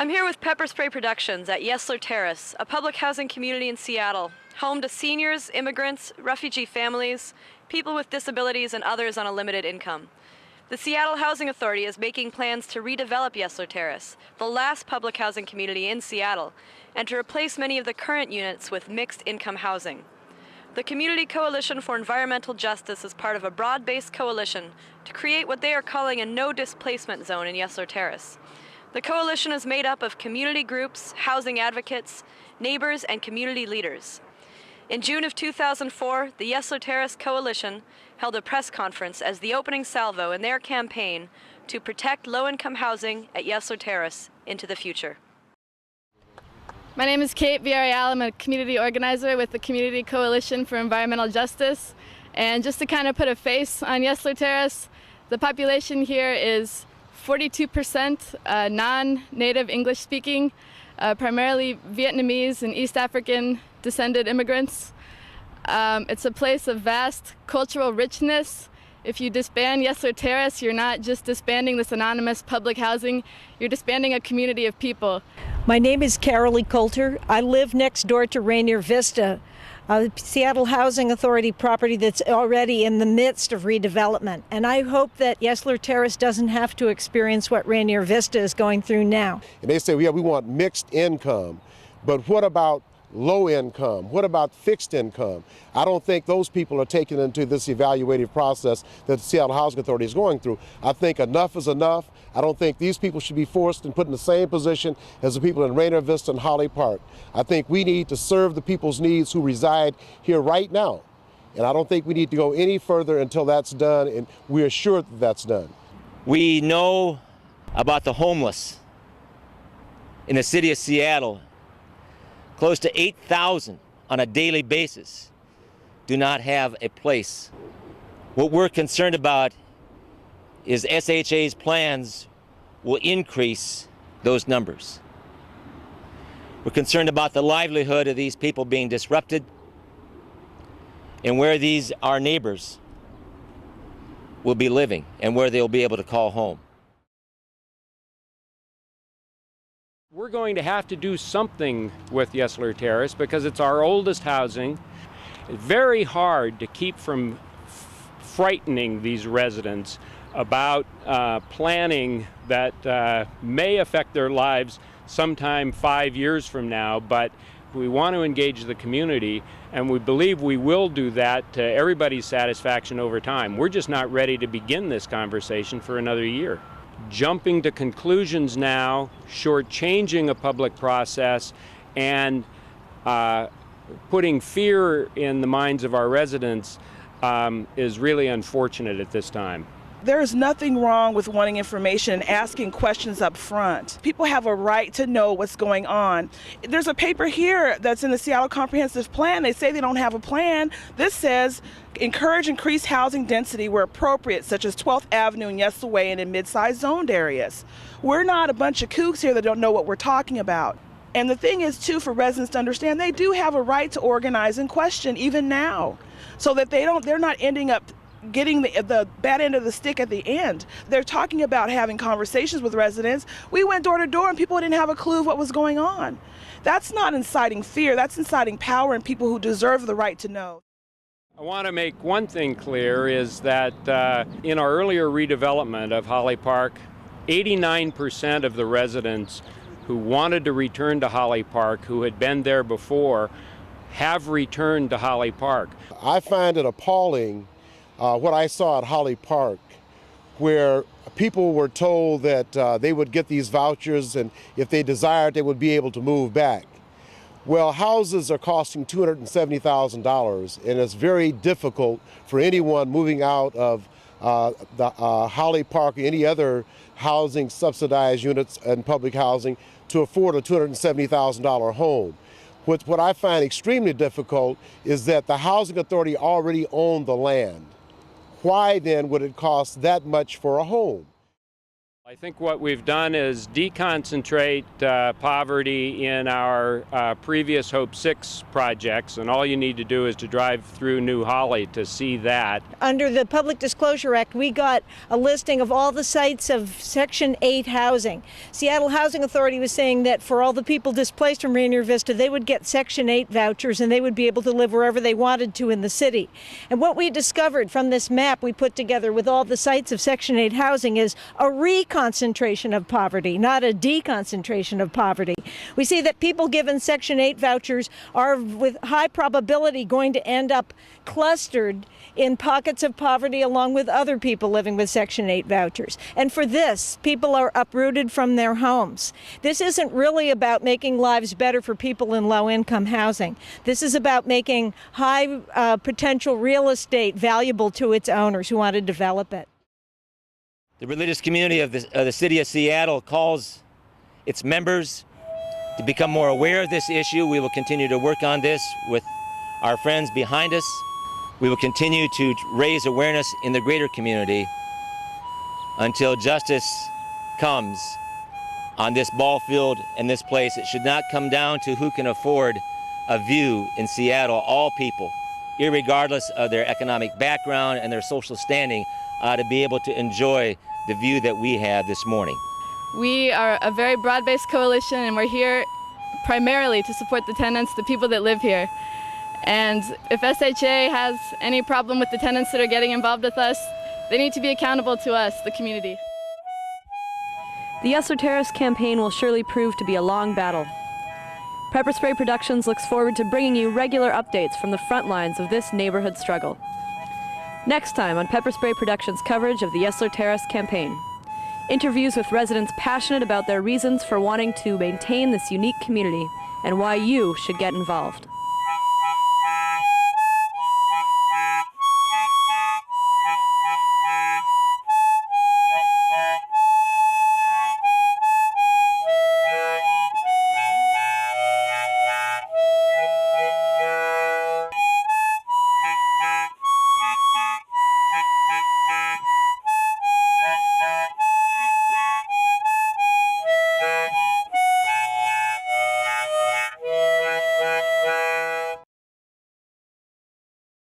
I'm here with Pepper Spray Productions at Yesler Terrace, a public housing community in Seattle, home to seniors, immigrants, refugee families, people with disabilities, and others on a limited income. The Seattle Housing Authority is making plans to redevelop Yesler Terrace, the last public housing community in Seattle, and to replace many of the current units with mixed-income housing. The Community Coalition for Environmental Justice is part of a broad-based coalition to create what they are calling a no-displacement zone in Yesler Terrace. The coalition is made up of community groups, housing advocates, neighbors, and community leaders. In June of 2004, the Yesler Terrace Coalition held a press conference as the opening salvo in their campaign to protect low-income housing at Yesler Terrace into the future. My name is Kate Villarreal. I'm a community organizer with the Community Coalition for Environmental Justice. And just to kind of put a face on Yesler Terrace, the population here is 42% non-native English speaking, primarily Vietnamese and East African descended immigrants. It's a place of vast cultural richness. If you disband Yesler Terrace, you're not just disbanding this anonymous public housing, you're disbanding a community of people. My name is Carolee Coulter. I live next door to Rainier Vista, a Seattle Housing Authority property that's already in the midst of redevelopment. And I hope that Yesler Terrace doesn't have to experience what Rainier Vista is going through now. And they say, yeah, we want mixed income, but what about low income? What about fixed income? I don't think those people are taken into this evaluative process that the Seattle Housing Authority is going through. I think enough is enough. I don't think these people should be forced and put in the same position as the people in Rainier Vista and Holly Park. I think we need to serve the people's needs who reside here right now. And I don't think we need to go any further until that's done, and we are sure that that's done. We know about the homeless in the city of Seattle. Close to 8,000 on a daily basis do not have a place. What we're concerned about is SHA's plans will increase those numbers. We're concerned about the livelihood of these people being disrupted and where our neighbors will be living and where they'll be able to call home. We're going to have to do something with Yesler Terrace because it's our oldest housing. It's very hard to keep from frightening these residents about planning that may affect their lives sometime 5 years from now, but we want to engage the community, and we believe we will do that to everybody's satisfaction over time. We're just not ready to begin this conversation for another year. Jumping to conclusions now, shortchanging a public process, and putting fear in the minds of our residents is really unfortunate at this time. There is nothing wrong with wanting information and asking questions up front. People have a right to know what's going on. There's a paper here that's in the Seattle Comprehensive Plan. They say they don't have a plan. This says, encourage increased housing density where appropriate, such as 12th Avenue and Yesler Way and in mid-sized zoned areas. We're not a bunch of kooks here that don't know what we're talking about. And the thing is, too, for residents to understand, they do have a right to organize and question even now, so that they're not ending up getting the bad end of the stick at the end. They're talking about having conversations with residents. We went door to door and people didn't have a clue of what was going on. That's not inciting fear, that's inciting power in people who deserve the right to know. I want to make one thing clear is that in our earlier redevelopment of Holly Park, 89% of the residents who wanted to return to Holly Park, who had been there before, have returned to Holly Park. I find it appalling what I saw at Holly Park, where people were told that they would get these vouchers and if they desired they would be able to move back. Well, houses are costing $270,000, and it's very difficult for anyone moving out of the Holly Park or any other housing subsidized units and public housing to afford a $270,000 home. What I find extremely difficult is that the Housing Authority already owned the land. Why then would it cost that much for a home? I think what we've done is deconcentrate poverty in our previous Hope 6 projects, and all you need to do is to drive through New Holly to see that. Under the Public Disclosure Act, we got a listing of all the sites of Section 8 housing. Seattle Housing Authority was saying that for all the people displaced from Rainier Vista, they would get Section 8 vouchers and they would be able to live wherever they wanted to in the city. And what we discovered from this map we put together with all the sites of Section 8 housing is a concentration of poverty, not a deconcentration of poverty. We see that people given Section 8 vouchers are with high probability going to end up clustered in pockets of poverty along with other people living with Section 8 vouchers. And for this, people are uprooted from their homes. This isn't really about making lives better for people in low-income housing. This is about making high potential real estate valuable to its owners who want to develop it. The religious community of the city of Seattle calls its members to become more aware of this issue. We will continue to work on this with our friends behind us. We will continue to raise awareness in the greater community until justice comes on this ball field and this place. It should not come down to who can afford a view in Seattle. All people, irregardless of their economic background and their social standing, to be able to enjoy the view that we have this morning. We are a very broad-based coalition, and we're here primarily to support the tenants, the people that live here. And if SHA has any problem with the tenants that are getting involved with us, they need to be accountable to us, the community. The Yesler Terrace campaign will surely prove to be a long battle. Pepper Spray Productions looks forward to bringing you regular updates from the front lines of this neighborhood struggle. Next time on Pepper Spray Productions' coverage of the Yesler Terrace campaign. Interviews with residents passionate about their reasons for wanting to maintain this unique community and why you should get involved.